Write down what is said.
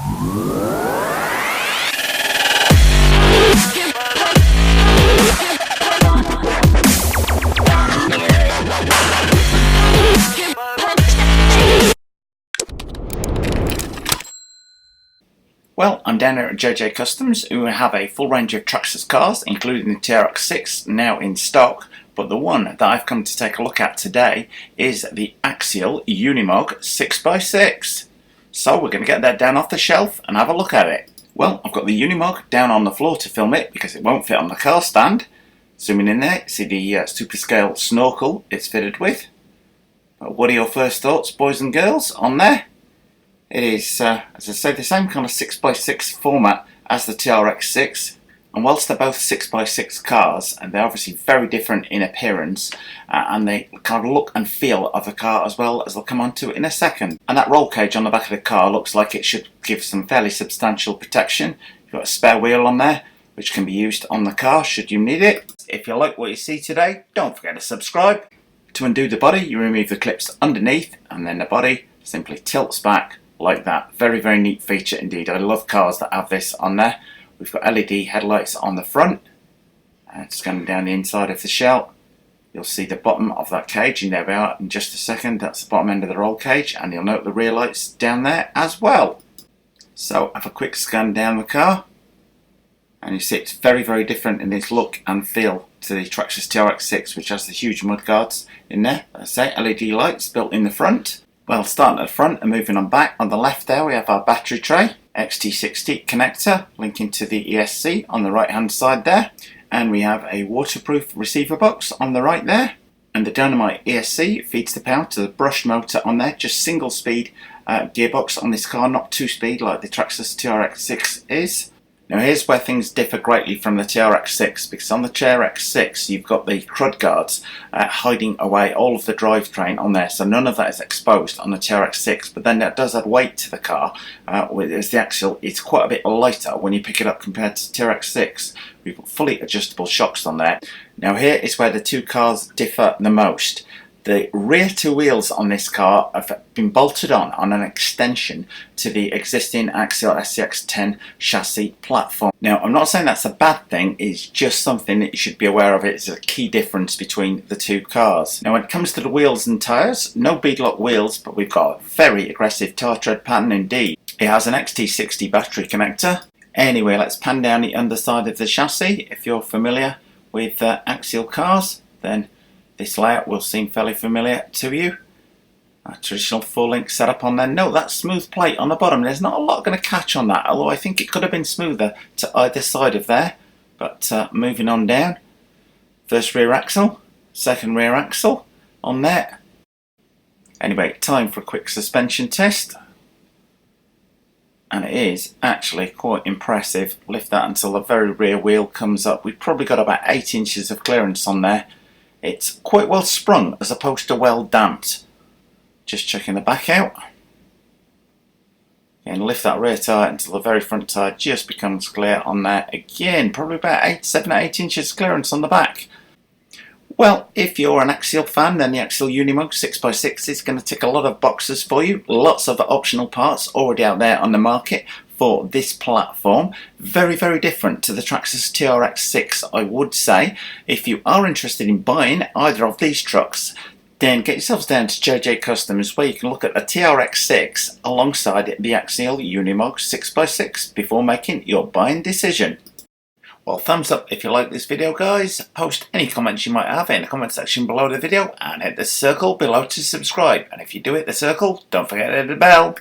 Well, I'm down here at JJ Customs, who have a full range of Traxxas cars, including the TRX6 now in stock, but the one that I've come to take a look at today is the Axial Unimog 6x6. So we're going to get that down off the shelf and have a look at it. Well, I've got the Unimog down on the floor to film it because it won't fit on the car stand. Zooming in there, see the super scale snorkel it's fitted with. But what are your first thoughts, boys and girls, on there? It is, as I said, the same kind of 6x6 format as the TRX6, and whilst they're both 6x6 cars, and they're obviously very different in appearance, and they kind of look and feel of the car as well, as I'll come on to it in a second. And that roll cage on the back of the car looks like it should give some fairly substantial protection. You've got a spare wheel on there, which can be used on the car should you need it. If you like what you see today, don't forget to subscribe. To undo the body, you remove the clips underneath, and then the body simply tilts back like that. Very, very neat feature indeed. I love cars that have this on there. We've got LED headlights on the front. Scanning down the inside of the shell, you'll see the bottom of that cage, and there we are in just a second. That's the bottom end of the roll cage, and you'll note the rear lights down there as well. So have a quick scan down the car, and you see it's very, very different in its look and feel to the Traxxas TRX6, which has the huge mudguards in there. As I say, LED lights built in the front. Well, starting at the front and moving on back, on the left there we have our battery tray, XT60 connector linking to the ESC on the right hand side there, and we have a waterproof receiver box on the right there, and the Dynamite ESC feeds the power to the brushed motor on there, just single speed gearbox on this car, not 2-speed like the Traxxas TRX6 is. Now here's where things differ greatly from the TRX6, because on the TRX6 you've got the crud guards hiding away all of the drivetrain on there, so none of that is exposed on the TRX6, but then that does add weight to the car, as the Axial is quite a bit lighter when you pick it up compared to TRX6. We've got fully adjustable shocks on there. Now here is where the two cars differ the most. The rear two wheels on this car have been bolted on an extension to the existing Axial SCX10 chassis platform. Now, I'm not saying that's a bad thing, it's just something that you should be aware of. It's a key difference between the two cars. Now, when it comes to the wheels and tyres, no beadlock wheels, but we've got a very aggressive tyre tread pattern indeed. It has an XT60 battery connector. Anyway, let's pan down the underside of the chassis. If you're familiar with Axial cars, then this layout will seem fairly familiar to you. A traditional full-length setup on there. No, that smooth plate on the bottom, there's not a lot going to catch on that, although I think it could have been smoother to either side of there. But moving on down, first rear axle, second rear axle on there. Anyway, time for a quick suspension test. And it is actually quite impressive. Lift that until the very rear wheel comes up. We've probably got about 8 inches of clearance on there. It's quite well sprung as opposed to well damped. Just checking the back out. And lift that rear tyre until the very front tyre just becomes clear on there. Again, probably about 7 or 8 inches clearance on the back. Well, if you're an Axial fan, then the Axial Unimog 6x6 is going to tick a lot of boxes for you. Lots of optional parts already out there on the market for this platform. Very, very different to the Traxxas TRX6, I would say. If you are interested in buying either of these trucks, then get yourselves down to JJ Customs, where you can look at the TRX6 alongside the Axial Unimog 6x6 before making your buying decision. Well, thumbs up if you like this video, guys. Post any comments you might have in the comment section below the video, and hit the circle below to subscribe. And if you do hit the circle, don't forget to hit the bell.